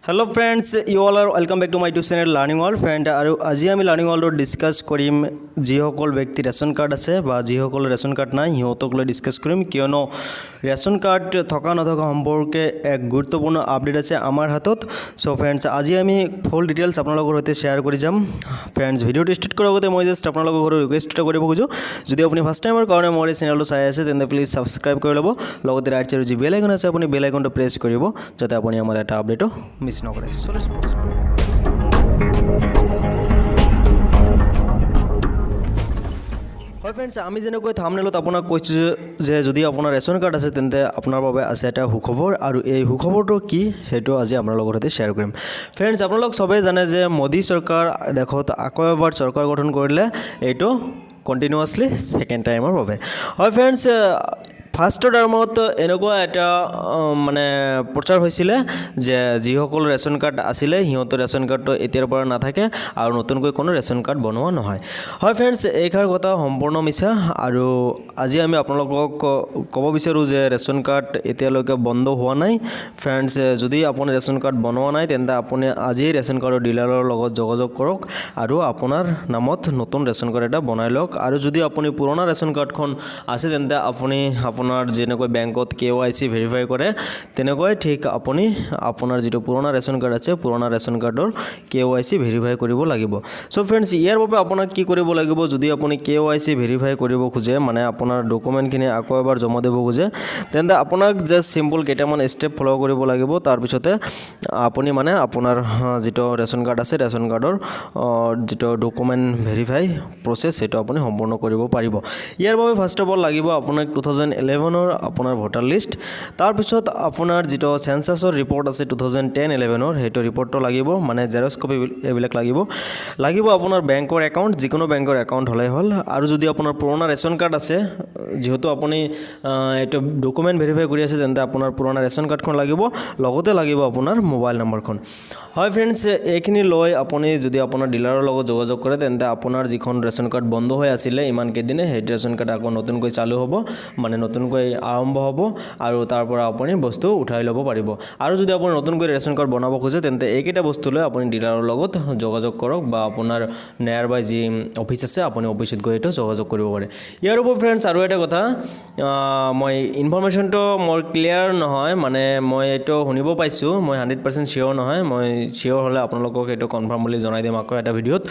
Hello friends, you all are welcome back to my YouTube channel Learning World friend আৰু আজি আমি Learning World discuss কৰিম যিসকল ব্যক্তি ৰেচন কাৰ্ড আছে বা যিসকল ৰেচন কাৰ্ড নাই হিহঁতক লৈ ডিসকাস কৰিম কিয়নো ৰেচন কাৰ্ড থকা নথকা সম্পৰ্কে এক গুৰুত্বপূৰ্ণ আপডেট আছে আমাৰ হাতত সো ফ্ৰেন্ডস আজি আমি ফুল ডিটেইলছ আপোনালোকৰ সৈতে শেয়াৰ কৰি যাম ফ্ৰেন্ডস ভিডিওটো ষ্টাৰ্ট কৰাৰ আগতে মই জাস্ট আপোনালোকৰ ঘৰৰ ৰিকুৱেষ্ট এটা কৰিব খুজো যদি আপুনি ফাৰ্ষ্ট টাইমৰ কাৰণে মোৰ এই চেনেলটো চাই আছে তেন্তে প্লিজ সাবস্ক্ৰাইব কৰি ল'ব লগতে ৰাইট সাইডৰ যি বেল আইকন আছে আপুনি বেল আইকনটো প্ৰেছ কৰিব যাতে আপুনি আমাৰ এটা আপডেটো মিছ নকৰে সো লেটস প্ৰসিড হয় ফ্ৰেন্ডস আমি যেনেকৈ থাম্বনেলত আপোনাক কৈছো যে যদি আপোনাৰ ৰেচন কাৰ্ড আছে তেন্তে আপোনাৰ বাবে আছে এটা সুখবৰ আৰু এই সুখবৰটো কি হেটো আজি আমাৰ লগত শ্বেয়াৰ কৰিম ফ্ৰেন্ডস আপোনালোক সবে জানে যে মোদী চৰকাৰ দেখত আকৌ এবাৰ চৰকাৰ গঠন কৰিলে এইটো কন্টিনিউয়াসলি সেকেন্ড টাইমৰ বাবে হয় ফ্ৰেন্ডস ফাৰ্ষ্ট টাৰ্মত এনেকুৱা এটা মানে প্ৰচাৰ হৈছিল যে যিসকল ৰেচন কাৰ্ড আছিল হিহঁতৰ ৰেচন কাৰ্ডটো এতিয়াৰ পৰা নাথাকে আৰু নতুনকৈ কোনো ৰেচন কাৰ্ড বনোৱা নহয় হয় ফ্ৰেন্ডস এইখাৰ কথা সম্পূৰ্ণ মিছা আৰু আজি আমি আপোনালোকক ক'ব বিচাৰো যে ৰেচন কাৰ্ড এতিয়ালৈকে বন্ধ হোৱা নাই ফ্ৰেন্ডস যদি আপুনি ৰেচন কাৰ্ড বনোৱা নাই তেন্তে আপুনি আজি ৰেচন কাৰ্ডৰ ডিলাৰৰ লগত যোগাযোগ কৰক আৰু আপোনাৰ নামত নতুন ৰেচন কাৰ্ড এটা বনাই লওক আৰু যদি আপুনি পুৰণা ৰেচন কাৰ্ডখন আছে তেন্তে আপুনি আপোনাৰ যেনেকৈ বেংকত কেওআইসি ভেৰিফাই কৰে তেনেকৈ ঠিক আপুনি আপোনাৰ যেটো পুৰণা ৰেচন কাৰ্ড আছে পুৰণা ৰেচন কাৰ্ডৰ কেওআইসি ভেৰিফাই কৰিব লাগিব সো ফ্ৰেন্ডস ইয়াৰ বাবে আপোনাক কি কৰিব লাগিব যদি আপুনি কেওআইসি ভেৰিফাই কৰিব খোজে মানে আপোনাৰ ডকুমেন্টখিনি আকৌ এবাৰ জমা দিব খোজে তেন্তে আপোনাক জাস্ট সিম্পল কেইটামান স্টেপ ফলো কৰিব লাগিব তাৰ পিছতে আপুনি মানে আপোনাৰ যেটো ৰেচন কাৰ্ড আছে ৰেচন কাৰ্ডৰ যেটো ডকুমেন্ট ভেৰিফাই প্ৰসেস হেটো আপুনি সম্পূৰ্ণ কৰিব পাৰিব ইয়াৰ বাবে ফাৰ্ষ্ট অফ অল লাগিব আপোনাক 2011 ৰ আপোনাৰ ভোটাৰ লিষ্ট তাৰ পিছত আপোনাৰ যেটো সেন্সাসৰ ৰিপৰ্ট আছে 2010-11 ৰ হেটো ৰিপৰ্টটো লাগিব মানে জেৰক্স কপি এবিলাক লাগিব আপোনাৰ বেংকৰ একাউণ্ট যিকোনো বেংকৰ একাউণ্ট হলে হল আৰু যদি আপোনাৰ পুৰণা ৰেচন কাৰ্ড আছে যেহেতু আপুনি এটো ডকুমেন্ট ভেৰিফাই কৰি আছে তেন্তে আপোনাৰ পুৰণা ৰেচন কাৰ্ডখন লাগিব লগতে লাগিব আপোনাৰ মোবাইল নম্বৰখন হয় ফ্ৰেন্ডস এইখিনি লৈ আপুনি যদি আপোনাৰ ডিলাৰৰ লগত যোগাযোগ কৰে তেন্তে আপোনাৰ যিখন ৰেচন কাৰ্ড বন্ধ হৈ আছিল ইমান কেদিনে হেটো ৰেচন কাৰ্ড আকৌ নতুনকৈ চালু হ'ব মানে নতুনকৈ আৰম্ভ হ'ব আৰু তাৰ পৰা আপুনি বস্তু উঠাই ল'ব পাৰিব আৰু যদি আপুনি নতুনকৈ ৰেচন কাৰ্ড বনাব খোজে তেন্তে এইকেইটা বস্তু লৈ আপুনি ডিলাৰৰ লগত যোগাযোগ কৰক বা আপোনাৰ নিয়াৰ বাই যি অফিচ আছে আপুনি অফিচত গৈ এটো যোগাযোগ কৰিব পাৰে ইয়াৰ উপৰি ফ্ৰেন্ডস আৰু এটা কথা মই ইনফৰমেশনটো মোৰ ক্লিয়াৰ নহয় মানে মই এটো শুনিব পাইছো মই 100% শিওৰ নহয় মই শিওৰ হলে আপোনালোকক এটো কনফাৰ্ম বুলি জনাই দিম আকৌ এটা ভিডিওত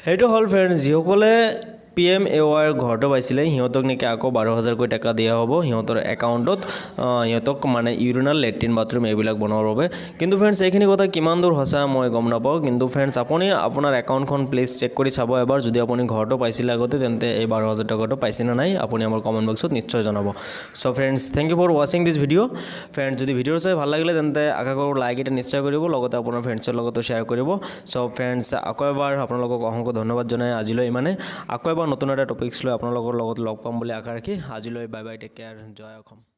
হেটো হল ফ্ৰেন্ডস যিসকলে PMAY ঘৰটো পাইছিলে হিহঁতক নেকি আকৌ 12000 কৈ টাকা দিয়া হ'ব হিহঁতৰ একাউণ্টত হিহঁতক মানে ইউৰিনাল লেট্ৰিন বাথৰুম এইবিলাক বনাবৰ বাবে কিন্তু ফ্ৰেন্ডস এইখিনি কথা কিমান দূৰ হসা মই গম নাপাওঁ কিন্তু ফ্ৰেন্ডস আপুনি আপোনাৰ একাউণ্টখন প্লিজ চেক কৰি চাব এবাৰ যদি আপুনি ঘৰটো পাইছিলে আগতে তেন্তে এই 12000 টাকাটো পাইছে না নাই আপুনি আমাৰ কমেন্ট বক্সত নিশ্চয় জনাব so friends thank you for watching this video friends যদি ভিডিওটো চাই ভাল লাগিলে তেন্তে আশা কৰো লাইক এটা নিশ্চয় কৰিব লগতে আপোনাৰ ফ্ৰেন্ডছৰ লগতো শেয়াৰ কৰিব সো ফ্ৰেন্ডস আকৌ এবাৰ আপোনালোকক অসংখ্য ধন্যবাদ জনাই আজিলৈ ইমানে আকৌ এবাৰ নতুন এটা টপিকস লৈ আপোনালোকৰ লগত লগ পাম বুলি আশা ৰাখি আজিলৈ বাই বাই টেক কেয়াৰ জয় অসম